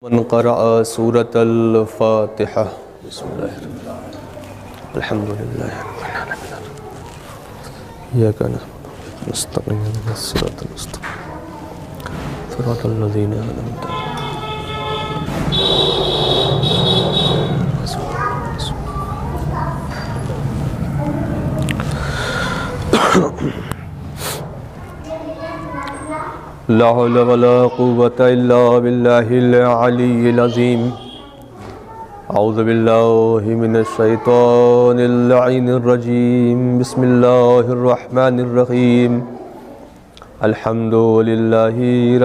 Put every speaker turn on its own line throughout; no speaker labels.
من قرأ سورة الفاتحة بسم الله الرحمن الرحيم الحمد لله رب العالمين إياك نعبد وإياك نستعين اهدنا الصراط المستقيم صراط الذين أنعمت عليهم. لا حول ولا قوة إلا بالله العلي العظيم. أعوذ بالله من الشيطان اللعين الرجيم. بسم الله الرحمن الرحيم. الحمد لله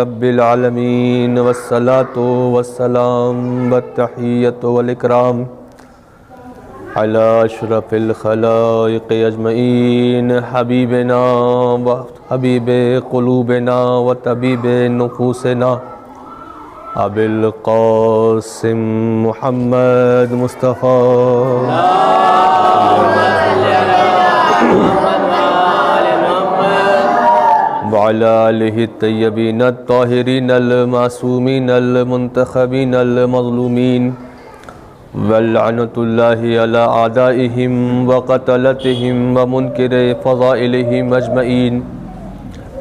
رب العالمين والصلاة والسلام والتحية والإكرام على أشرف الخلائق أجمعين حبيبنا وحبيب قلوبنا وطبيب نفوسنا أبي القاسم محمد مصطفى وعلى آله الطيبين الطاهرين المعصومين المنتخبين المظلومين واللعنة الله على أعدائهم وقتلتهم ومنكر فضائلهم أجمعين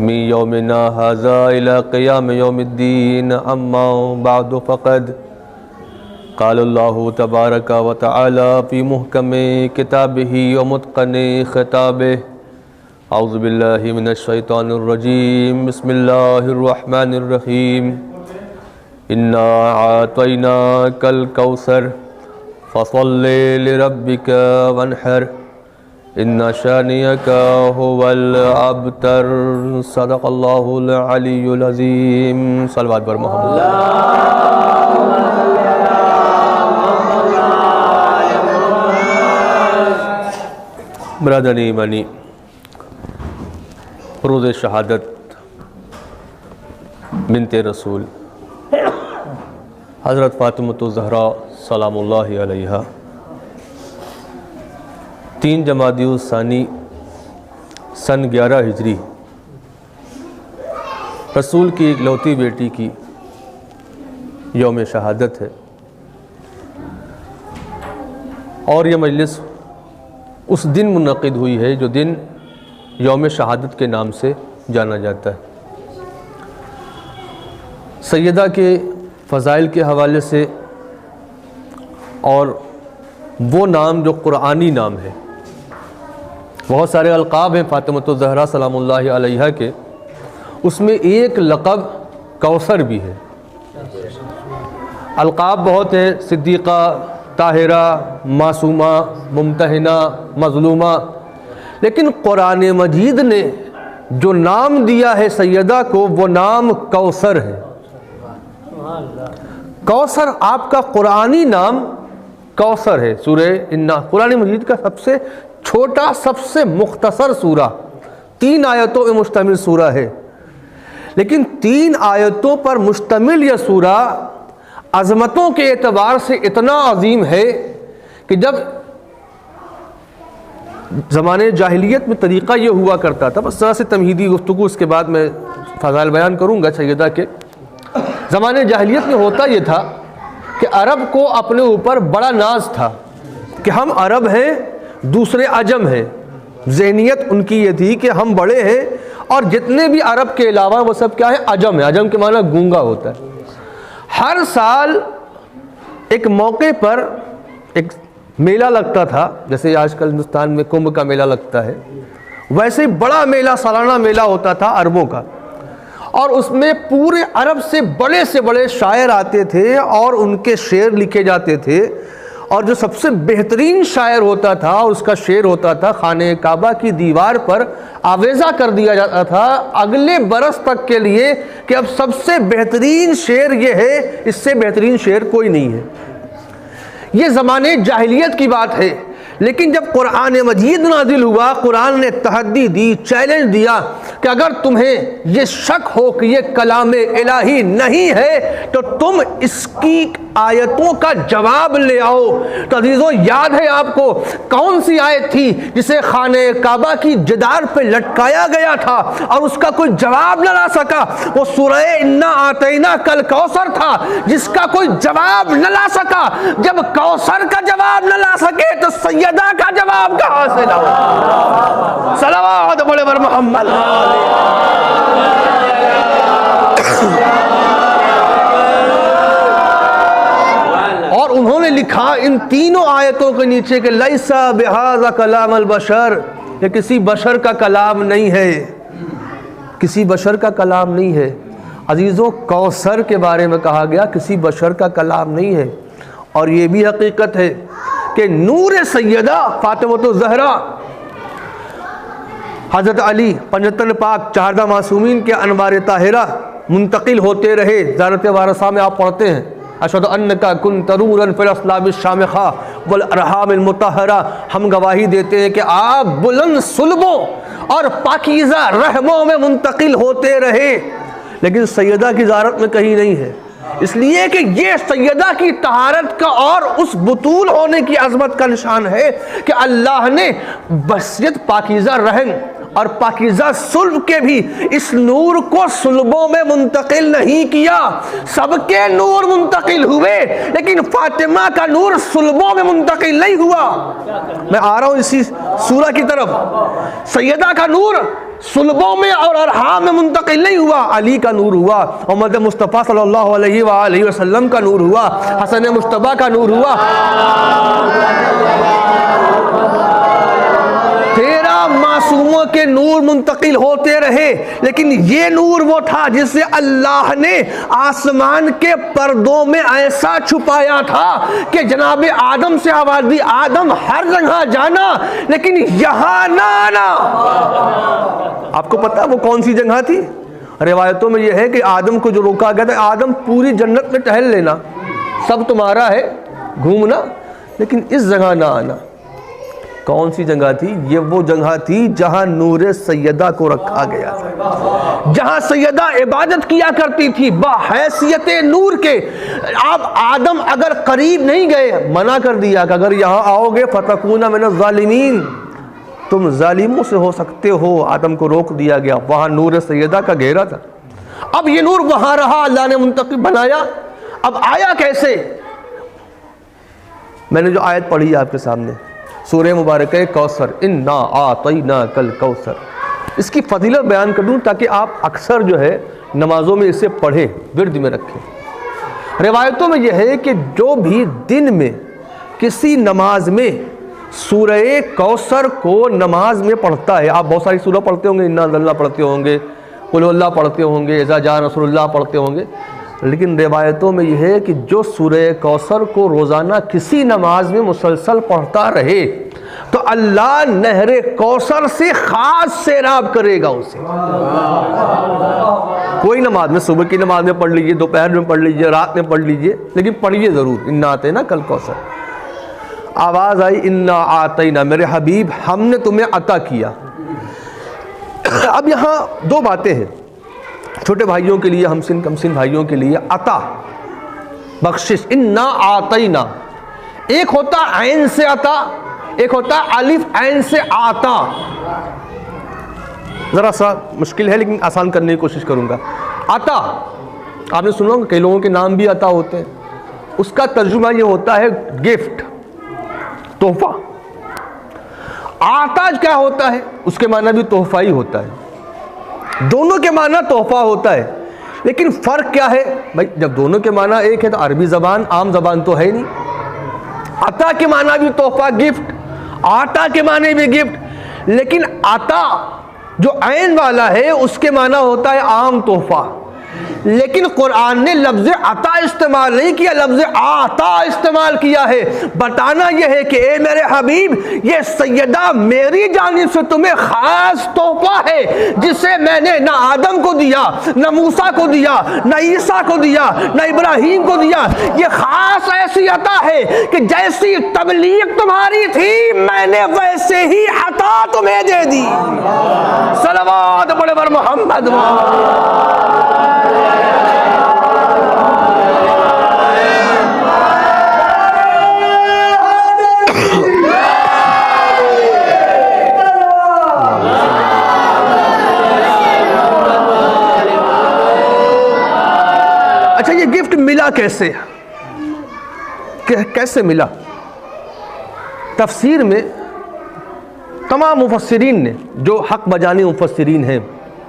من يومنا هذا إلى قيام يوم الدين. أما بعد فقد قال الله تبارك وتعالى في محكم كتابه ومتقن خطابه أعوذ بالله من الشيطان الرجيم. بسم الله الرحمن الرحيم. إنا أعطيناك الكوثر فصل لربك وانحر إن شانئك هو الأبتر. صدق الله العلي العظيم. صلوات بر محمد. برادران ایمانی، روز شہادت بنت رسول حضرت فاطمۃ الزہرا سلام اللہ علیہا 3 جمادی الثانی سن 11 ہجری رسول کی اکلوتی بیٹی کی یوم شہادت ہے، اور یہ مجلس اس دن منعقد ہوئی ہے جو دن یوم شہادت کے نام سے جانا جاتا ہے. سیدہ کے فضائل کے حوالے سے اور وہ نام جو قرآنی نام ہے، بہت سارے القاب ہیں فاطمۃ الزہرا سلام اللہ علیہا کے، اس میں ایک لقب کوثر بھی ہے. القاب بہت ہیں، صدیقہ، طاہرہ، معصومہ، ممتحنہ، مظلومہ، لیکن قرآن مجید نے جو نام دیا ہے سیدہ کو وہ نام کوثر ہے. کوثر آپ کا قرآنی نام کوثر ہے. سورہ انا قرآن مجید کا سب سے چھوٹا، سب سے مختصر سورہ، 3 آیتوں پر مشتمل سورہ ہے، لیکن 3 آیتوں پر مشتمل یہ سورہ عظمتوں کے اعتبار سے اتنا عظیم ہے کہ جب زمانے جاہلیت میں طریقہ یہ ہوا کرتا تھا، بس ذرا سے تمہیدی گفتگو اس کے بعد میں فضائل بیان کروں گا سیدہ کے. زمانے جاہلیت میں ہوتا یہ تھا کہ عرب کو اپنے اوپر بڑا ناز تھا کہ ہم عرب ہیں، دوسرے عجم ہیں. ذہنیت ان کی یہ تھی کہ ہم بڑے ہیں اور جتنے بھی عرب کے علاوہ وہ سب کیا ہے؟ عجم ہے. عجم کے معنی گونگا ہوتا ہے. ہر سال ایک موقع پر ایک میلہ لگتا تھا، جیسے آج کل ہندوستان میں کمبھ کا میلہ لگتا ہے، ویسے بڑا میلہ، سالانہ میلہ ہوتا تھا عربوں کا، اور اس میں پورے عرب سے بڑے شاعر آتے تھے اور ان کے شعر لکھے جاتے تھے، اور جو سب سے بہترین شاعر ہوتا تھا اس کا شعر ہوتا تھا خانہ کعبہ کی دیوار پر آویزہ کر دیا جاتا تھا اگلے برس تک کے لیے کہ اب سب سے بہترین شعر یہ ہے، اس سے بہترین شعر کوئی نہیں ہے. یہ زمانے جاہلیت کی بات ہے. لیکن جب قرآن مجید نازل ہوا، قرآن نے تحدی دی، چیلنج دیا کہ اگر تمہیں یہ شک ہو کہ یہ کلام الہی نہیں ہے تو تم اس کی آیتوں کا جواب لے آؤ۔ تو عزیزوں یاد ہے آپ کو کون سی آیت تھی جسے خانہ کعبہ کی جدار پہ لٹکایا گیا تھا اور اس کا کوئی جواب نہ لا سکا؟ وہ سورہ انا آتینا کل کوثر تھا جس کا کوئی جواب نہ لا سکا۔ جب کوثر کا جواب نہ لا سکے تو سیدہ کا جواب کہاں سے لاؤ؟ صلوات بولے بر محمد۔ اور انہوں نے لکھا ان تینوں آیتوں کے نیچے کہ لیسا بہذا کلام البشر، یہ کسی بشر کا کلام نہیں ہے، کسی بشر کا کلام نہیں ہے۔ عزیزوں کوثر کے بارے میں کہا گیا کسی بشر کا کلام نہیں ہے، اور یہ بھی حقیقت ہے کہ نور سیدہ فاطمہ الزہرا، حضرت علی، پنجتن پاک، چہاردہ معصومین کے انوار طاہرہ منتقل ہوتے رہے۔ زیارت وارثہ میں آپ پڑھتے ہیں اشہد انک کنت نورا فی الاصلاب الشامخہ والارحام المطہرہ، ہم گواہی دیتے ہیں کہ آپ بلند صلبوں اور پاکیزہ رحموں میں منتقل ہوتے رہے، لیکن سیدہ کی زیارت میں کہیں نہیں ہے، اس لیے کہ یہ سیدہ کی طہارت کا اور اس بطول ہونے کی عظمت کا نشان ہے کہ اللہ نے بصیرت پاکیزہ رحم اور پاکیزہ صلب کے بھی اس نور کو صلبوں میں منتقل نہیں کیا۔ سب کے نور منتقل ہوئے لیکن فاطمہ کا نور صلبوں میں منتقل نہیں ہوا۔ میں آ رہا ہوں اسی سورہ کی طرف۔ سیدہ کا نور صلبوں میں اور ارحام میں منتقل نہیں ہوا، علی کا نور ہوا، محمد مصطفیٰ صلی اللہ علیہ وآلہ وسلم کا نور ہوا، حسن مجتبیٰ کا نور ہوا۔ 13 معصوموں کے نور منتقل ہوتے رہے، لیکن یہ نور وہ تھا جسے اللہ نے آسمان کے پردوں میں ایسا چھپایا تھا کہ جناب آدم سے آواز دی، آدم ہر جگہ جانا لیکن یہاں نہ آنا۔ آپ کو پتا وہ کون سی جگہ تھی؟ روایتوں میں یہ ہے کہ آدم کو جو روکا گیا تھا، آدم پوری جنت میں ٹہل لینا، سب تمہارا ہے گھومنا، لیکن اس جگہ نہ آنا۔ کون سی جگہ تھی؟ یہ وہ جگہ تھی جہاں نور سیدہ کو رکھا گیا تھا، جہاں سیدہ عبادت کیا کرتی تھی بحیثیت نور کے۔ آپ آدم اگر قریب نہیں گئے، منع کر دیا کہ اگر یہاں آؤ گے فتکون من الظالمین، تم ظالموں سے ہو سکتے ہو۔ آدم کو روک دیا گیا، وہاں نور سیدہ کا گھیرا تھا۔ اب یہ نور وہاں رہا، اللہ نے منتقل بنایا۔ اب آیا کیسے؟ میں نے جو آیت پڑھی آپ کے سامنے، سورہ مبارکہ کوثر، انا اعطیناک الکوثر، اس کی فضیلت بیان کر دوں تاکہ آپ اکثر جو ہے نمازوں میں اسے پڑھیں، ورد میں رکھیں۔ روایتوں میں یہ ہے کہ جو بھی دن میں کسی نماز میں سورہ کوثر کو نماز میں پڑھتا ہے، آپ بہت ساری سورہ پڑھتے ہوں گے، انا انزلنا پڑھتے ہوں گے، قل اللہ پڑھتے ہوں گے، اذا جاء نصر اللہ پڑھتے ہوں گے، لیکن روایتوں میں یہ ہے کہ جو سورہ کوثر کو روزانہ کسی نماز میں مسلسل پڑھتا رہے تو اللہ نہر کوثر سے خاص سیراب کرے گا اسے۔ کوئی نماز میں، صبح کی نماز میں پڑھ لیجئے، دوپہر میں پڑھ لیجئے، رات میں پڑھ لیجئے، لیکن پڑھیے ضرور، انا اعطیناک الکوثر۔ آواز آئی انا اعطینا، میرے حبیب ہم نے تمہیں عطا کیا۔ اب یہاں دو باتیں ہیں چھوٹے بھائیوں کے لیے، ہم سن کم سن بھائیوں کے لیے۔ عطا، بخشش، انا اعطینا، ایک ہوتا عین سے عطا، ایک ہوتا الف عین سے آتا۔ ذرا سا مشکل ہے لیکن آسان کرنے کی کوشش کروں گا۔ عطا آپ نے سنا ہوگا، کئی لوگوں کے نام بھی عطا ہوتے ہیں، اس کا ترجمہ یہ ہوتا ہے گفٹ، تحفہ۔ آتا کیا ہوتا ہے؟ اس کے معنی بھی تحفہ ہی ہوتا ہے، دونوں کے معنی تحفہ ہوتا ہے، لیکن فرق کیا ہے بھائی؟ جب دونوں کے معنی ایک ہے تو عربی زبان عام زبان تو ہے نہیں۔ عطا کے معنی بھی تحفہ، گفٹ، آتا کے معنی بھی گفٹ، لیکن عطا جو عین والا ہے اس کے معنی ہوتا ہے عام تحفہ، لیکن قرآن نے لفظ عطا استعمال نہیں کیا، لفظ آتا استعمال کیا ہے۔ بتانا یہ ہے کہ اے میرے حبیب، یہ سیدہ میری جانب سے تمہیں خاص تحفہ ہے جسے میں نے نہ آدم کو دیا، نہ موسیٰ کو دیا، نہ عیسیٰ کو دیا، نہ ابراہیم کو دیا۔ یہ خاص ایسی عطا ہے کہ جیسی تبلیغ تمہاری تھی میں نے ویسے ہی عطا تمہیں دے دی۔ صلوات پڑھے بر محمد۔ ملا کیسے؟ کیسے ملا؟ تفسیر میں تمام مفسرین نے، جو حق بجانب مفسرین ہیں،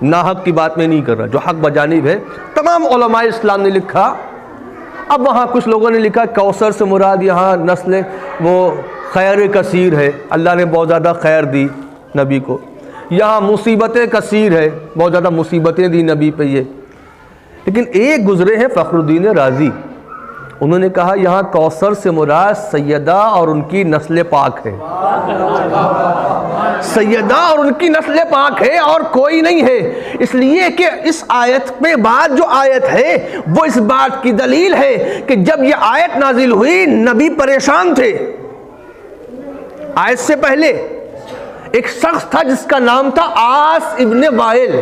ناحق کی بات میں نہیں کر رہا، جو حق بجانب ہے، تمام علماء اسلام نے لکھا. اب وہاں کچھ لوگوں نے لکھا کوثر سے مراد یہاں نسل وہ خیر کثیر ہے، اللہ نے بہت زیادہ خیر دی نبی کو. یہاں مصیبتیں کثیر ہے، بہت زیادہ مصیبتیں دی نبی پہ یہ. لیکن ایک گزرے ہیں فخر الدین رازی، انہوں نے کہا یہاں کوثر سے مراد سیدہ اور ان کی نسل پاک ہے. سیدہ اور ان کی نسل پاک ہے اور کوئی نہیں ہے. اس لیے کہ اس آیت میں بعد جو آیت ہے وہ اس بات کی دلیل ہے کہ جب یہ آیت نازل ہوئی نبی پریشان تھے. آیت سے پہلے ایک شخص تھا جس کا نام تھا عاص ابن وائل.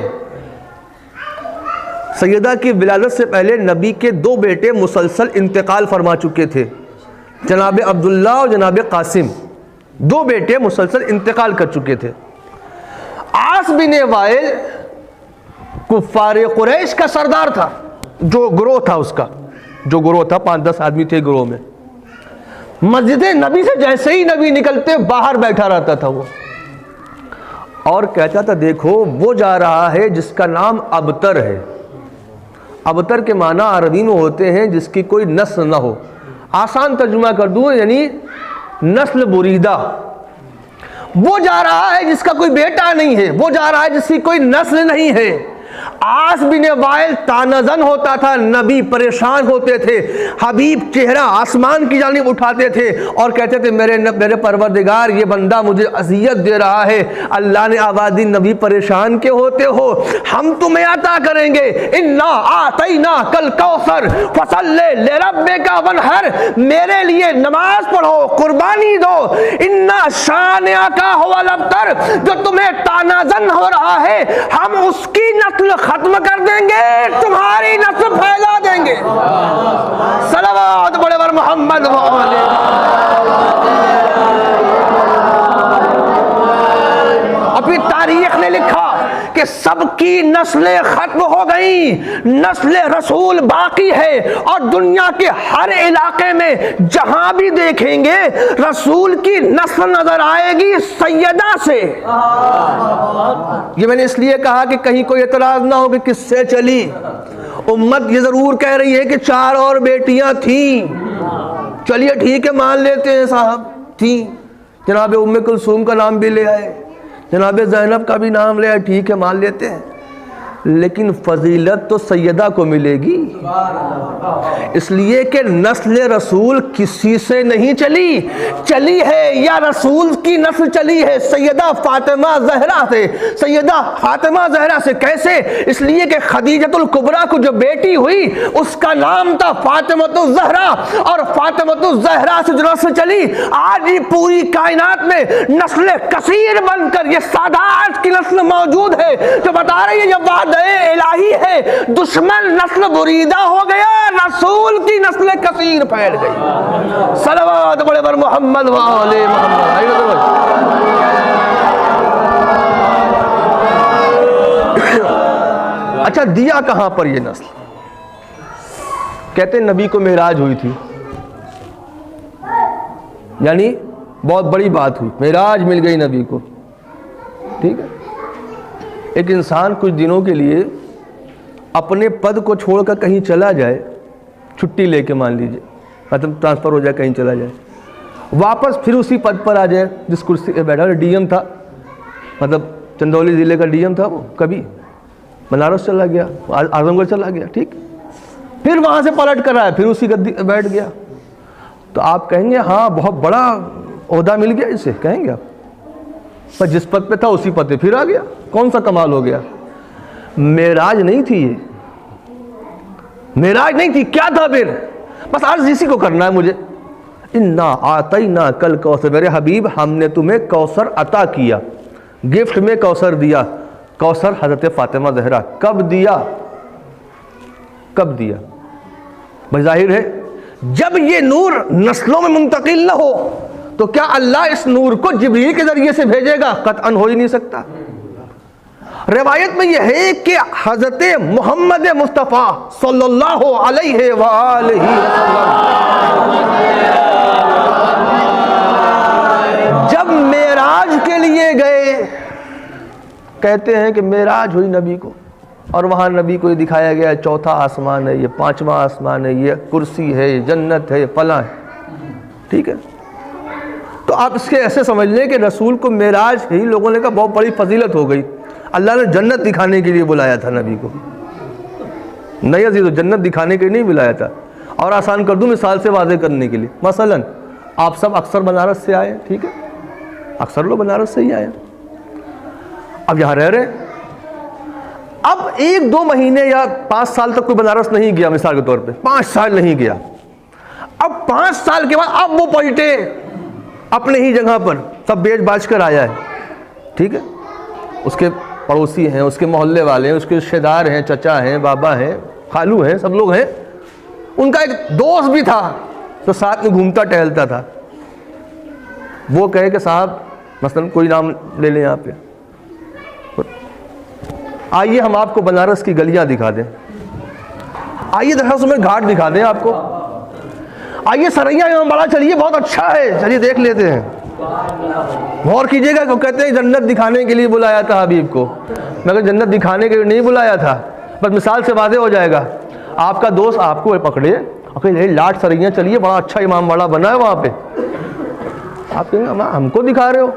سیدہ کی ولادت سے پہلے نبی کے 2 بیٹے مسلسل انتقال فرما چکے تھے، جناب عبداللہ اور جناب قاسم. 2 بیٹے مسلسل انتقال کر چکے تھے. عاص بن وائل کفار قریش کا سردار تھا، جو گروہ تھا اس کا، جو گروہ تھا 5-10 آدمی تھے گروہ میں. مسجد نبی سے جیسے ہی نبی نکلتے باہر بیٹھا رہتا تھا وہ، اور کہتا تھا دیکھو وہ جا رہا ہے جس کا نام ابتر ہے. ابتر کے معنی عربی میں ہوتے ہیں جس کی کوئی نسل نہ ہو. آسان ترجمہ کر دوں یعنی نسل بریدہ. وہ جا رہا ہے جس کا کوئی بیٹا نہیں ہے، وہ جا رہا ہے جس کی کوئی نسل نہیں ہے. عاص بن وائل تانزن ہوتا تھا، نبی پریشان ہوتے تھے، حبیب چہرہ آسمان کی جانب اٹھاتے تھے اور کہتے تھے میرے پروردگار یہ بندہ مجھے اذیت دے رہا ہے. اللہ نے آواز دی نبی پریشان کے ہوتے ہو، ہم تمہیں عطا کریں گے. انا اعطیناک الکوثر فصلی لربک وانحر، میرے لیے نماز پڑھو، قربانی دو. انا شانئک ھو الابتر، جو تمہیں تانزن ہو رہا ہے ہم اس کی نسل ختم کر دیں گے، تمہاری نسل پھیلا دیں گے. صلوات بڑے بر محمد اپنی تاریخ نے لکھا کہ سب کی نسلیں ختم ہو گئیں، نسل رسول باقی ہے. اور دنیا کے ہر علاقے میں جہاں بھی دیکھیں گے رسول کی نسل نظر آئے گی سیدہ سے. یہ میں نے اس لیے کہا کہ کہیں کوئی اعتراض نہ ہو کہ کس سے چلی. امت یہ ضرور کہہ رہی ہے کہ 4 اور بیٹیاں تھیں، چلیے ٹھیک ہے مان لیتے ہیں صاحب تھیں. جناب ام کلثوم کا نام بھی لے آئے، جناب زینب کا بھی نام لے آئے، ٹھیک ہے مان لیتے ہیں. لیکن فضیلت تو سیدہ کو ملے گی، اس لیے کہ نسل رسول کسی سے نہیں چلی ہے، یا رسول کی نسل چلی ہے سیدہ فاطمہ زہرا سے. سیدہ فاطمہ زہرا سے کیسے؟ اس لیے کہ خدیجۃ الکبریٰ کو جو بیٹی ہوئی اس کا نام تھا فاطمۃ الزہرا، اور فاطمۃ الزہرا سے جو نسل چلی آج ہی پوری کائنات میں نسل کثیر بن کر یہ سادات کی نسل موجود ہے، جو بتا رہی ہے یہ بات الہی ہے. دشمن نسل بریدہ ہو گیا، رسول کی نسل کثیر پھیل گئی. صلوات بڑے بر محمد و آل محمد. اچھا دیا کہاں پر یہ نسل؟ کہتے ہیں نبی کو معراج ہوئی تھی، یعنی بہت بڑی بات ہوئی، معراج مل گئی نبی کو. ٹھیک ہے، ایک انسان کچھ دنوں کے لیے اپنے پد کو چھوڑ کر کہیں چلا جائے، چھٹی لے کے مان لیجئے، مطلب ٹرانسفر ہو جائے، کہیں چلا جائے، واپس پھر اسی پد پر آ جائے جس کرسی پہ بیٹھا. ڈی ایم تھا، مطلب چندولی ضلع کا ڈی ایم تھا، وہ کبھی بنارس چلا گیا، اعظم گڑھ چلا گیا، ٹھیک، پھر وہاں سے پلٹ کر آیا، پھر اسی گدی بیٹھ گیا. تو آپ کہیں گے ہاں بہت بڑا عہدہ مل گیا اسے، کہیں گے آپ، پر جس پد پہ تھا اسی پد پہ پھر آ گیا، کون سا کمال ہو گیا؟ معراج نہیں تھی، یہ معراج نہیں تھی، کیا تھا پھر؟ بس عرض اسی کو کرنا ہے مجھے. انا اعطیناک الکوثر، میرے حبیب ہم نے تمہیں کوثر عطا کیا، گفٹ میں کوثر دیا. کوثر حضرت فاطمہ زہرا. کب دیا؟ کب دیا؟ بظاہر ہے جب یہ نور نسلوں میں منتقل نہ ہو تو کیا اللہ اس نور کو جبریل کے ذریعے سے بھیجے گا؟ قطعاً ہو ہی نہیں سکتا. روایت میں یہ ہے کہ حضرت محمد مصطفیٰ صلی اللہ علیہ وآلہ وسلم جب معراج کے لیے گئے، کہتے ہیں کہ معراج ہوئی نبی کو، اور وہاں نبی کو یہ دکھایا گیا چوتھا آسمان ہے، یہ پانچواں آسمان ہے، یہ کرسی ہے، یہ جنت ہے، یہ فلاں ہے، ٹھیک ہے۔ تو آپ اس کے ایسے سمجھ لیں کہ رسول کو معراج ہی لوگوں نے کہا بہت بڑی فضیلت ہو گئی، اللہ نے جنت دکھانے کے لیے بلایا تھا نبی کو، نہیں عزیزو، جنت دکھانے کے لیے نہیں بلایا تھا۔ اور آسان کر دوں مثال سے واضح کرنے کے لیے، مثلا آپ سب اکثر بنارس سے آئے، ٹھیک ہے، اکثر لوگ بنارس سے ہی آئے، اب یہاں رہ رہے، اب 1-2 مہینے یا 5 سال تک کوئی بنارس نہیں گیا، مثال کے طور پہ 5 سال نہیں گیا، اب 5 سال کے بعد اب وہ پلٹے اپنے ہی جگہ پر، سب بیچ باچ کر آیا ہے، ٹھیک ہے، اس کے پڑوسی ہیں، اس کے محلے والے ہیں، اس کے رشتہ دار ہیں، چچا ہیں، بابا ہیں، خالو ہیں، سب لوگ ہیں۔ ان کا ایک دوست بھی تھا جو ساتھ میں گھومتا ٹہلتا تھا، وہ کہے کہ صاحب مثلا کوئی نام لے لیں یہاں پہ، آئیے ہم آپ کو بنارس کی گلیاں دکھا دیں، آئیے دراصل میں گھاٹ دکھا دیں آپ کو، آئیے سریا امام باڑہ چلیے بہت اچھا ہے، چلیے دیکھ لیتے ہیں۔ غور کیجئے گا کہ کہتے ہیں جنت دکھانے کے لیے بلایا تھا حبیب کو، مگر جنت دکھانے کے لیے نہیں بلایا تھا، بس مثال سے واضح ہو جائے گا۔ آپ کا دوست آپ کو پکڑے اور کہے لاٹ سریا چلیے بڑا اچھا امام باڑہ بنا ہے وہاں پہ، آپ کہیں گے ہم کو دکھا رہے ہو،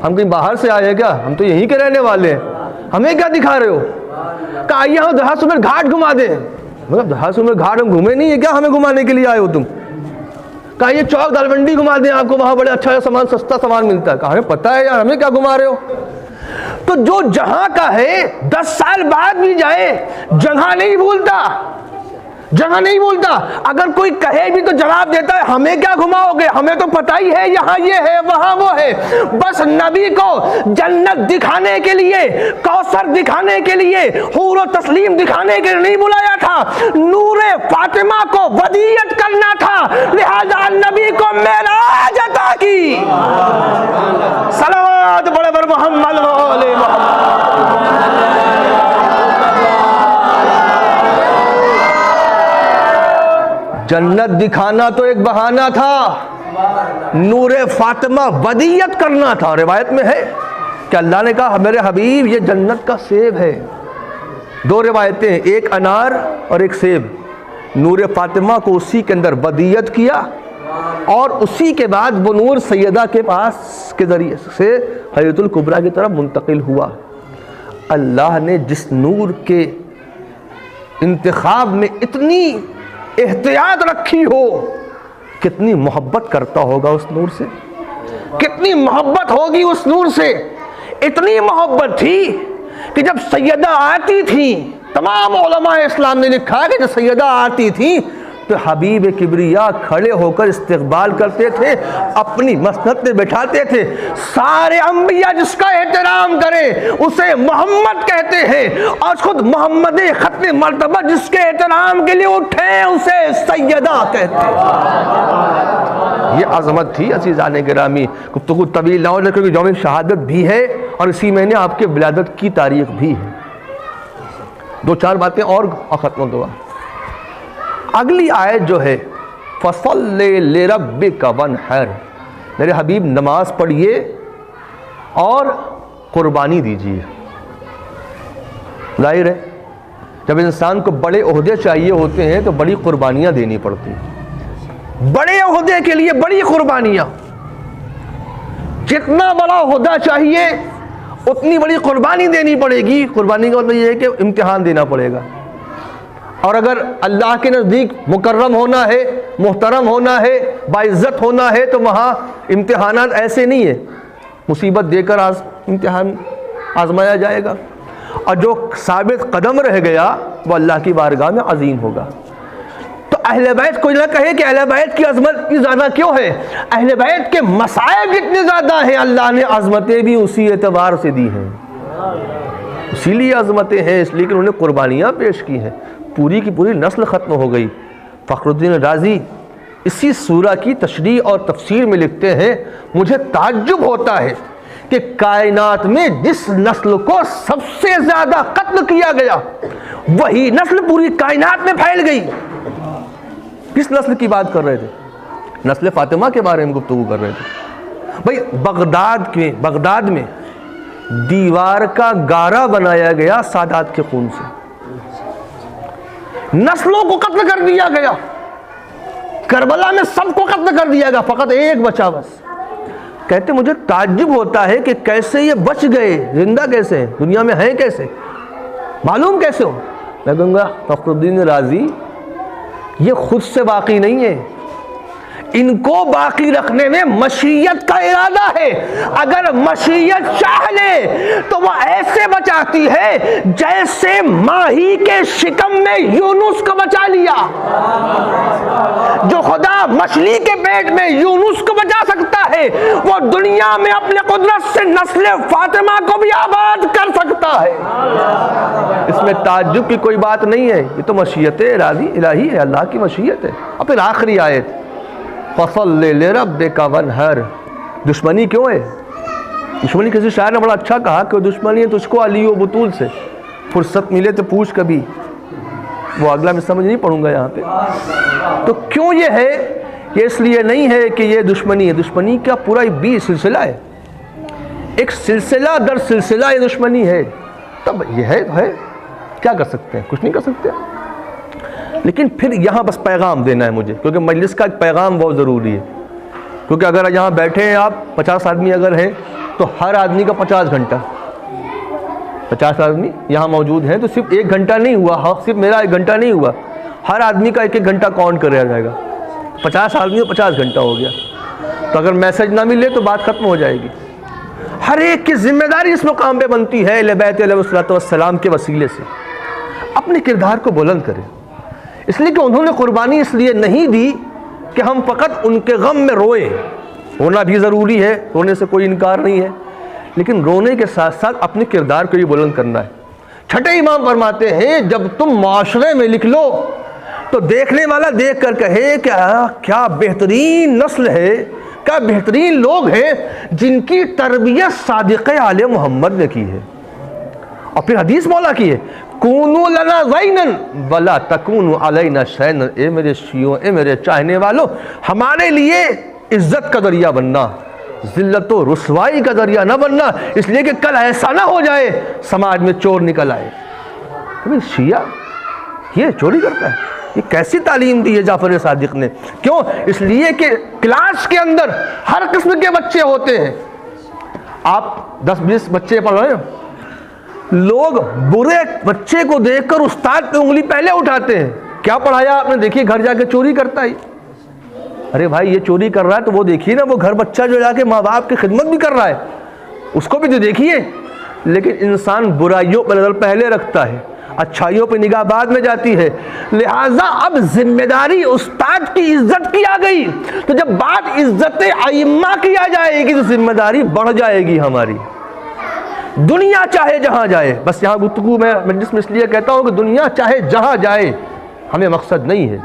ہم کہیں باہر سے آئے کیا، ہم تو یہیں کے رہنے والے ہیں، ہمیں کیا دکھا رہے ہو؟ کہ آئیے ہم دہاس عمر گھاٹ گھما دیں، مطلب دہاس عمر گھاٹ ہم گھومے نہیں ہے کیا، ہمیں گھمانے کے لیے آئے ہو تم؟ کہا یہ چوک دالمنڈی گھما دیں آپ کو، وہاں بڑے اچھا سامان سستا سامان ملتا ہے۔ کہا ہمیں پتہ ہے یار، ہمیں کیا گھما رہے ہو؟ تو جو جہاں کا ہے 10 سال بعد بھی جائے جگہ نہیں بھولتا، جگہ نہیں بولتا، اگر کوئی کہے بھی تو جواب دیتا ہے ہمیں کیا گھماؤ گے، ہمیں تو پتہ ہی ہے یہاں یہ ہے وہاں وہ ہے۔ بس نبی کو جنت دکھانے کے لیے، کوثر دکھانے کے لیے، حور و تسلیم دکھانے کے لیے نہیں بلایا تھا، نور فاطمہ کو ودیعت کرنا تھا، لہذا نبی کو معراج عطا کی۔ صلوات بڑے بر محمد و آل محمد۔ جنت دکھانا تو ایک بہانہ تھا، نور فاطمہ ودیعت کرنا تھا۔ روایت میں ہے کہ اللہ نے کہا میرے حبیب یہ جنت کا سیب ہے، 2 روایتیں، ایک انار اور ایک سیب، نور فاطمہ کو اسی کے اندر ودیعت کیا، اور اسی کے بعد وہ نور سیدہ کے پاس کے ذریعے سے حضرت الکبریٰ کی طرف منتقل ہوا۔ اللہ نے جس نور کے انتخاب میں اتنی احتیاط رکھی ہو، کتنی محبت کرتا ہوگا اس نور سے، کتنی محبت ہوگی اس نور سے۔ اتنی محبت تھی کہ جب سیدہ آتی تھی، تمام علماء اسلام نے لکھا کہ جب سیدہ آتی تھی تو حبیب کبریا کھڑے ہو کر استقبال کرتے تھے، اپنی مسند پہ بٹھاتے تھے۔ سارے انبیاء جس کا احترام کریں اسے محمد کہتے ہیں، اور خود محمد ختم مرتبہ جس کے احترام کے لیے اٹھے اسے سیدہ کہتے ہیں۔ یہ عظمت تھی عزیزان گرامی۔ گفتگو طویل نہ ہو لیکن یوم شہادت بھی ہے اور اسی مہینے آپ کے ولادت کی تاریخ بھی ہے۔ 2-4 باتیں اور ختم دعا۔ اگلی آیت جو ہے فَصَلِّ لِرَبِّكَ وَانْحَرْ، میرے حبیب نماز پڑھیے اور قربانی دیجیے۔ ظاہر ہے جب انسان کو بڑے عہدے چاہیے ہوتے ہیں تو بڑی قربانیاں دینی پڑتی ہیں، بڑے عہدے کے لیے بڑی قربانیاں، جتنا بڑا عہدہ چاہیے اتنی بڑی قربانی دینی پڑے گی۔ قربانی کا مطلب یہ ہے کہ امتحان دینا پڑے گا، اور اگر اللہ کے نزدیک مکرم ہونا ہے، محترم ہونا ہے، باعزت ہونا ہے تو وہاں امتحانات ایسے نہیں ہے، مصیبت دے کر امتحان آزمایا جائے گا، اور جو ثابت قدم رہ گیا وہ اللہ کی بارگاہ میں عظیم ہوگا۔ تو اہل بیت کوئی نہ کہے کہ اہل بیت کی عظمت اتنی زیادہ کیوں ہے، اہل بیت کے مصائب اتنے زیادہ ہیں، اللہ نے عظمتیں بھی اسی اعتبار سے دی ہیں، اسی لیے عظمتیں ہیں، اس لیے کہ انہوں نے قربانیاں پیش کی ہیں، پوری کی پوری نسل ختم ہو گئی۔ فخر الدین رازی اسی سورہ کی تشریح اور تفسیر میں لکھتے ہیں مجھے تعجب ہوتا ہے کہ کائنات میں جس نسل کو سب سے زیادہ قتل کیا گیا وہی نسل پوری کائنات میں پھیل گئی. کس نسل کی بات کر رہے تھے؟ نسل فاطمہ کے بارے میں گفتگو کر رہے تھے. بھائی بغداد میں دیوار کا گارا بنایا گیا سادات کے خون سے. نسلوں کو قتل کر دیا گیا. کربلا میں سب کو قتل کر دیا گیا, فقط ایک بچا بس. کہتے مجھے تعجب ہوتا ہے کہ کیسے یہ بچ گئے, زندہ کیسے ہیں, دنیا میں ہیں کیسے, معلوم کیسے ہو. میں کہوں گا فخر الدین رازی یہ خود سے باقی نہیں ہے, ان کو باقی رکھنے میں مشیت کا ارادہ ہے. اگر مشیت چاہ لے تو وہ ایسے بچاتی ہے جیسے ماہی کے شکم میں یونس کو بچا لیا. جو خدا مچھلی کے پیٹ میں یونس کو بچا سکتا ہے وہ دنیا میں اپنے قدرت سے نسل فاطمہ کو بھی آباد کر سکتا ہے. اس میں تعجب کی کوئی بات نہیں ہے, یہ تو مشیت الہی ہے, اللہ کی مشیت ہے. اور پھر آخری آیت فَصَلِّ لِرَبِّكَ وَانْحَرْ. دشمنی کیوں ہے؟ دشمنی کسی شاعر نے بڑا اچھا کہا کہ دشمنی ہے تجھ کو علی و بطول سے. فرصت ملے تو پوچھ کبھی, وہ اگلا میں سمجھ نہیں پڑھوں گا یہاں پہ. تو کیوں یہ ہے؟ یہ اس لیے نہیں ہے کہ یہ دشمنی ہے, دشمنی کا پورا بھی سلسلہ ہے, ایک سلسلہ در سلسلہ یہ دشمنی ہے. تب یہ ہے کیا کر سکتے ہیں, کچھ نہیں کر سکتے. لیکن پھر یہاں بس پیغام دینا ہے مجھے, کیونکہ مجلس کا ایک پیغام بہت ضروری ہے. کیونکہ اگر یہاں بیٹھے ہیں آپ 50 آدمی اگر ہیں تو ہر آدمی کا 50 گھنٹہ, 50 آدمی یہاں موجود ہیں تو صرف 1 گھنٹہ نہیں ہوا, صرف میرا 1 گھنٹہ نہیں ہوا, ہر آدمی کا 1 گھنٹہ کاؤنٹ کرا جائے گا. 50 آدمی 50 گھنٹہ ہو گیا. تو اگر میسج نہ ملے تو بات ختم ہو جائے گی. ہر ایک کی ذمہ داری اس مقام پہ بنتی ہے اہل بیت علیہ السلام کے وسیلے سے اپنے کردار کو بلند کرے. اس لیے کہ انہوں نے قربانی اس لیے نہیں دی کہ ہم فقط ان کے غم میں روئیں. رونا بھی ضروری ہے, رونے سے کوئی انکار نہیں ہے, لیکن رونے کے ساتھ ساتھ اپنے کردار کو بھی بلند کرنا ہے. چھٹے امام فرماتے ہیں جب تم معاشرے میں لکھ لو تو دیکھنے والا دیکھ کر کہے کہ کیا بہترین نسل ہے, کیا بہترین لوگ ہیں جن کی تربیت صادق آل محمد نے کی ہے. اور پھر حدیث مولا کی ہے کونو لنا زینن ولا تکونو علینا شینن. اے میرے شیعوں, اے میرے چاہنے والوں, ہمارے لیے عزت کا ذریعہ بننا, ذلت و رسوائی کا ذریعہ نہ بننا, اس لیے کہ کل ایسا نہ ہو جائے سماج میں چور نکل آئے. شیعہ یہ چوری کرتا ہے, یہ کیسی تعلیم دی ہے جعفر صادق نے. کیوں؟ اس لیے کہ کلاس کے اندر ہر قسم کے بچے ہوتے ہیں. آپ 10-20 بچے پڑھ رہے ہیں, لوگ برے بچے کو دیکھ کر استاد پہ انگلی پہلے اٹھاتے ہیں. کیا پڑھایا آپ نے, دیکھیے گھر جا کے چوری کرتا ہے. ارے بھائی یہ چوری کر رہا ہے تو وہ دیکھیے نا, وہ گھر بچہ جو جا کے ماں باپ کی خدمت بھی کر رہا ہے, اس کو بھی تو دیکھیے. لیکن انسان برائیوں پر نظر پہلے رکھتا ہے, اچھائیوں پہ نگاہ بعد میں جاتی ہے. لہٰذا اب ذمہ داری استاد کی عزت کی آ گئی, تو جب بات عزت ائمہ کی آ جائے گی تو ذمہ داری بڑھ جائے گی ہماری. دنیا چاہے جہاں جائے, بس یہاں گفتگو میں مجلس میں اس لیے کہتا ہوں کہ دنیا چاہے جہاں جائے ہمیں مقصد نہیں ہے,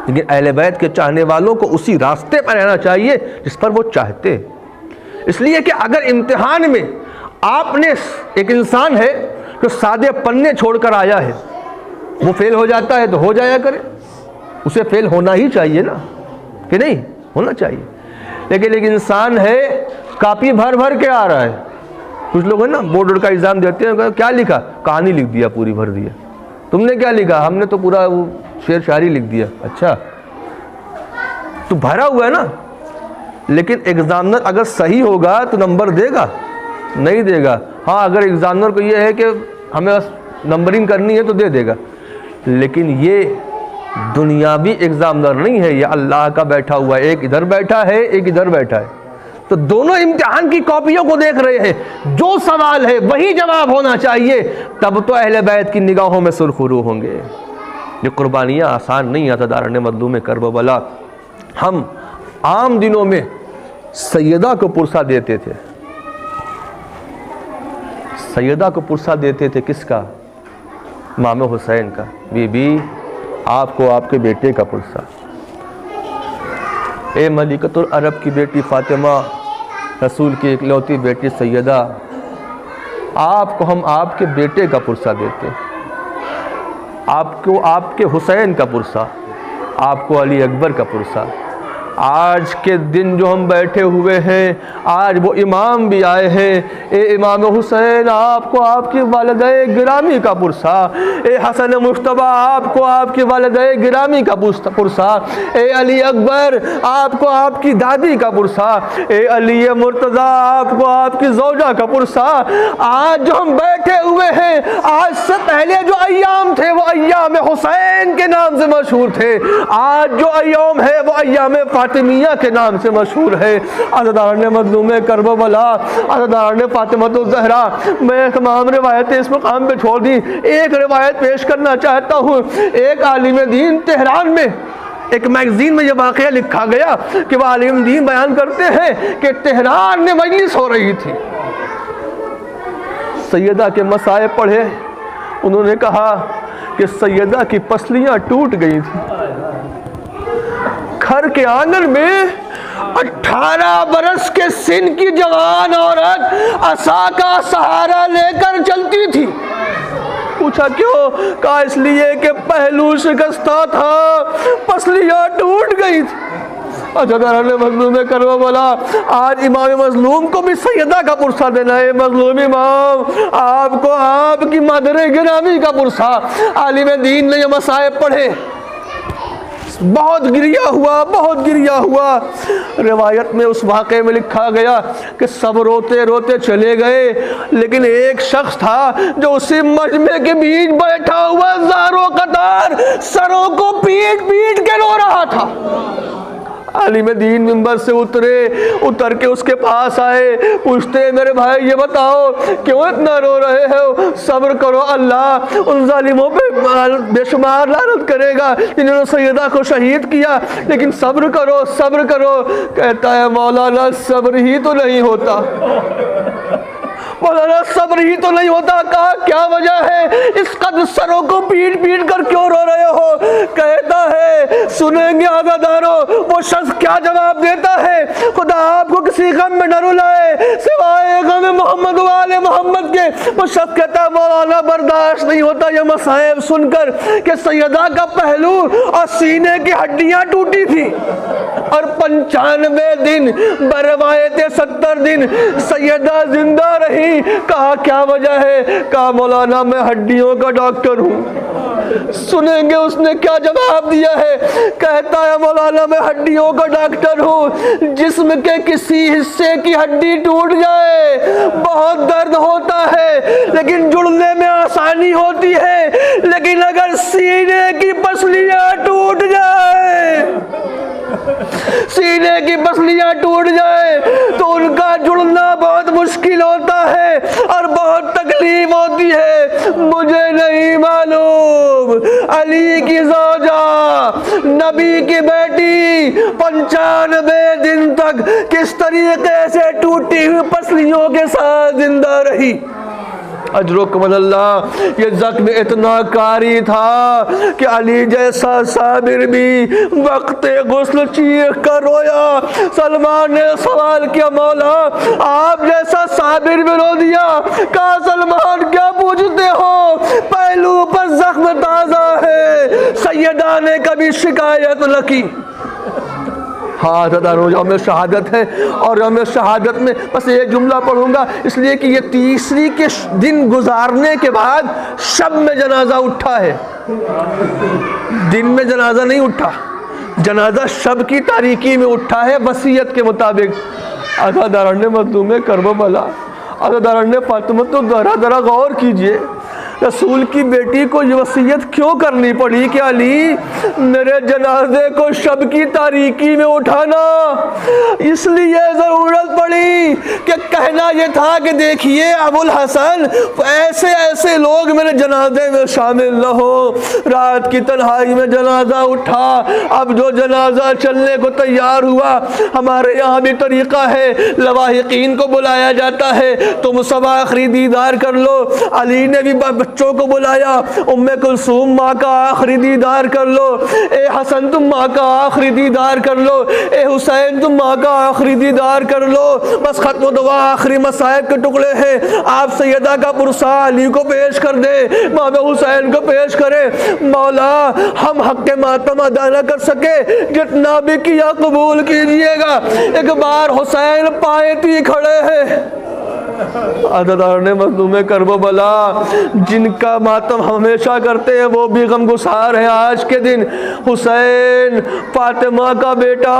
لیکن اہل بیت کے چاہنے والوں کو اسی راستے پر رہنا چاہیے جس پر وہ چاہتے. اس لیے کہ اگر امتحان میں آپ نے, ایک انسان ہے جو سادے پنے چھوڑ کر آیا ہے, وہ فیل ہو جاتا ہے تو ہو جایا کرے, اسے فیل ہونا ہی چاہیے نا, کہ نہیں ہونا چاہیے. لیکن ایک انسان ہے کاپی بھر بھر کے آ رہا ہے. کچھ لوگ ہیں نا بورڈ کا ایگزام دیتے ہیں, کیا لکھا, کہانی لکھ دیا, پوری بھر دیا. تم نے کیا لکھا, ہم نے تو پورا وہ شعر شاعری لکھ دیا. اچھا تو بھرا ہوا ہے نا, لیکن ایگزامنر اگر صحیح ہوگا تو نمبر دے گا, نہیں دے گا. ہاں اگر ایگزامنر کو یہ ہے کہ ہمیں نمبرنگ کرنی ہے تو دے دے گا, لیکن یہ دنیاوی ایگزامنر نہیں ہے, یہ اللہ کا بیٹھا ہوا ہے. ایک ادھر بیٹھا ہے, ایک ادھر بیٹھا ہے, تو دونوں امتحان کی کاپیوں کو دیکھ رہے ہیں. جو سوال ہے وہی جواب ہونا چاہیے, تب تو اہل بیت کی نگاہوں میں سرخرو ہوں گے. یہ قربانیاں آسان نہیں آتا داران مظلوم کربلا. ہم عام دنوں میں سیدہ کو پرسہ دیتے تھے, سیدہ کو پرسہ دیتے تھے کس کا, امام حسین کا. بی بی آپ کو آپ کے بیٹے کا پرسہ. اے ملکۃ العرب کی بیٹی فاطمہ رسول کی اکلوتی بیٹی سیدہ، آپ کو ہم آپ کے بیٹے کا پرسہ دیتے ہیں، آپ کو آپ کے حسین کا پرسہ، آپ کو علی اکبر کا پرسہ۔ آج کے دن جو ہم بیٹھے ہوئے ہیں، آج وہ امام بھی آئے ہیں، اے امام حسین آپ کو آپ کی والدہ گرامی کا پرسہ، اے حسن مجتبیٰ آپ کو آپ کی والدہ گرامی کا پرسہ، اے علی اکبر آپ کو آپ کی دادی کا پرسہ، اے علی مرتضیٰ آپ کو آپ کی زوجہ کا پرسہ۔ آج جو ہم بیٹھے ہوئے ہیں، آج سے پہلے جو ایام تھے وہ ایام حسین کے نام سے مشہور تھے، آج جو ایام ہے وہ ایام فاطمیہ کے نام سے مشہور ہے۔ عزاداران مظلوم کربلا، عزاداران فاطمۃ الزہرا، میں تمام روایتیں اس مقام پہ چھوڑ دی، ایک روایت پیش کرنا چاہتا ہوں۔ ایک عالم دین تہران میں ایک میگزین میں یہ واقعہ لکھا گیا کہ وہ عالم دین بیان کرتے ہیں کہ تہران میں مجلس ہو رہی تھی، سیدہ کے مصائب پڑھے، انہوں نے کہا کہ سیدہ کی پسلیاں ٹوٹ گئی تھیں۔ گھر کے آنگن میں 18 برس کے سن کی جوان عورت عصا کا سہارا لے کر چلتی تھی۔ پوچھا کیوں؟ کہا اس لیے کہ پہلو شکستہ تھا، پسلیاں ٹوٹ گئی تھی۔ عزاداران مظلوم کربلا، آج امام مظلوم کو بھی سیدہ کا پرسہ دینا ہے۔ مظلوم امام آپ کو آپ کی مادر گرامی کا پرسہ۔ عالم دین نے یہ مصائب پڑھے، بہت گریہ ہوا، بہت گریہ ہوا۔ روایت میں اس واقعے میں لکھا گیا کہ سب روتے روتے چلے گئے، لیکن ایک شخص تھا جو اسی مجمع کے بیچ بیٹھا ہوا زاروں قطار سروں کو پیٹ پیٹ کے رو رہا تھا۔ عالم دین منبر سے اتر کے اس کے پاس آئے، پوچھتے میرے بھائی یہ بتاؤ کیوں اتنا رو رہے ہو؟ صبر کرو، اللہ ان ظالموں پہ بے شمار لعنت کرے گا جنہوں نے سیدہ کو شہید کیا، لیکن صبر کرو صبر کرو۔ کہتا ہے مولانا صبر ہی تو نہیں ہوتا، مولانا صبر ہی تو نہیں ہوتا۔ کہا کیا وجہ ہے؟ اس قدر سروں کو پیٹ پیٹ کر کیوں رو رہے ہو؟ کہتا ہے سنیں گے عزادارو وہ شخص کیا جواب دیتا ہے، خدا آپ کو کسی غم میں نہ رلائے سوائے غم محمد و آل محمد کے۔ وہ شخص کہتا ہے مولانا برداشت نہیں ہوتا یہ مصائب سن کر کہ سیدہ کا پہلو اور سینے کی ہڈیاں ٹوٹی تھی اور 95 دن بروایت 70 دن سیدہ زندہ رہی۔ کہا کیا وجہ ہے؟ کہا مولانا میں ہڈیوں کا ڈاکٹر ہوں۔ سنیں گے اس نے کیا جواب دیا ہے۔ کہتا ہے مولانا میں ہڈیوں کا ڈاکٹر ہوں، جسم کے کسی حصے کی ہڈی ٹوٹ جائے بہت درد ہوتا ہے لیکن جڑنے میں آسانی ہوتی ہے، لیکن اگر سینے کی پسلیاں ٹوٹ جائے، سینے کی پسلیاں ٹوٹ جائے تو ان کا جڑنا بہت مشکل ہوتا ہے اور بہت تکلیف ہوتی ہے۔ مجھے نہیں معلوم علی کی زوجہ نبی کی بیٹی 95 دن تک کس طریقے سے ٹوٹی ہوئی پسلیوں کے ساتھ زندہ رہی۔ اجرکم اللہ، یہ زخم اتنا کاری تھا کہ علی جیسا صابر بھی وقت غسل چیخ کر رویا۔ سلمان نے سوال کیا مولا آپ جیسا صابر بھی رو دیا؟ کہا سلمان کیا پوچھتے ہو، پہلو پر زخم تازہ ہے، سیدہ نے کبھی شکایت نہ کی۔ ہاں یوم شہادت ہے، اور یوم شہادت میں بس ایک جملہ پڑھوں گا اس لیے کہ یہ تیسری کے دن گزارنے کے بعد شب میں جنازہ اٹھا ہے، دن میں جنازہ نہیں اٹھا، جنازہ شب کی تاریکی میں اٹھا ہے وصیت کے مطابق۔ عزاداران مظلوم کربلا، عزاداران فاطمۃ الزہرا، ذرا غور کیجئے رسول کی بیٹی کو یہ وصیت کیوں کرنی پڑی کہ علی میرے جنازے کو شب کی تاریکی میں اٹھانا؟ اس لیے ضرورت پڑی کہ کہنا یہ تھا کہ دیکھیے ابو الحسن ایسے ایسے لوگ میرے جنازے میں شامل نہ ہو۔ رات کی تنہائی میں جنازہ اٹھا، اب جو جنازہ چلنے کو تیار ہوا، ہمارے یہاں بھی طریقہ ہے لواحقین کو بلایا جاتا ہے، تم سب آخری دیدار کر لو۔ علی نے بھی بچوں کو بلایا، ام کلثوم ماں کا آخری دیدار کر لو، اے حسن تم ماں کا آخری دیدار کر لو، اے حسین تم ماں کا آخری دیدار کر لو، بس ختم دعا آخری مصائب کے ٹکڑے ہیں، آپ سیدہ کا پرسا علی کو پیش کر دے، امام حسین کو پیش کرے، مولا ہم حق کے ماتم ادا نہ کر سکے، جتنا بھی کیا قبول کیجئے گا۔ ایک بار حسین پائیں تھی کھڑے ہیں، عزاداران مظلوم کربلا جن کا ماتم ہمیشہ کرتے ہیں وہ بھی غم گسار ہیں، آج کے دن حسین فاطمہ کا بیٹا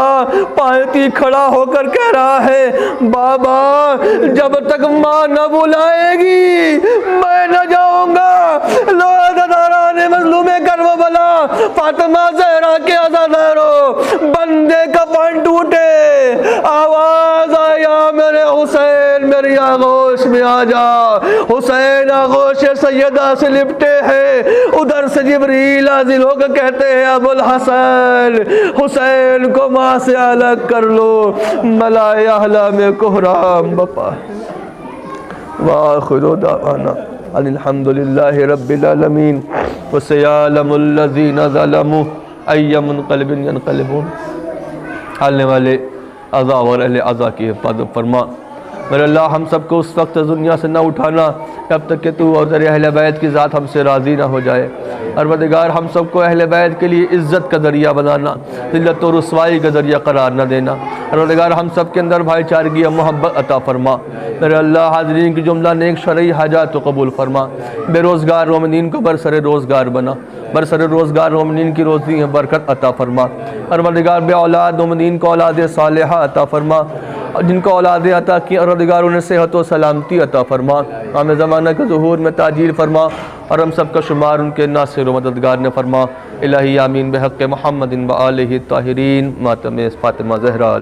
پائیں کھڑا ہو کر کہہ رہا ہے بابا جب تک ماں نہ بلائے گی میں نہ جاؤں گا۔ لو عزاداران مظلوم کربلا، فاطمہ زہرا کے عزاداروں، بندے کفن ٹوٹے، آواز آیا میرے حسین میری آغوش میں آ جا۔ حسین آغوش سیدہ سے لپٹے ہیں، ادھر سے جبریل نازل ہو کر کہتے ہیں ابو الحسن حسین کو ماں سے الگ کر لو، ملائے احلام کہرام بپا۔ وآخر دعوانا ان الحمدللہ رب العالمین وسیعلم الذین ظلموا ای منقلب ینقلبون۔ آنے والے عزا اور اہل عزا کی حفاظت فرما۔ میرے اللہ ہم سب کو اس وقت دنیا سے نہ اٹھانا جب تک کہ تو اور تیرے اہل بیت کی ذات ہم سے راضی نہ ہو جائے۔ پروردگار ہم سب کو اہل بیت کے لیے عزت کا ذریعہ بنانا، ذلت و رسوائی کا ذریعہ قرار نہ دینا۔ پروردگار ہم سب کے اندر بھائی چارگی اور محبت عطا فرما۔ میرے اللہ حاضرین کی جملہ نیک شرعی حاجات کو قبول فرما۔ بے روزگار مومنین کو برسر روزگار بنا، برسر روزگار مومنین کی روزی میں برکت عطا فرما۔ پروردگار بے اولاد مومنین کو اولاد صالحہ عطا فرما، جن کو اولاد عطا کی پروردگار انہیں صحت و سلامتی عطا فرما، عام زمانہ کے ظہور میں تاجیل فرما، اور ہم سب کا شمار ان کے ناصر و مددگار نے فرما۔ الہی آمین بحق محمد و آلہ الطاہرین۔ ماتم فاطمہ زہرا۔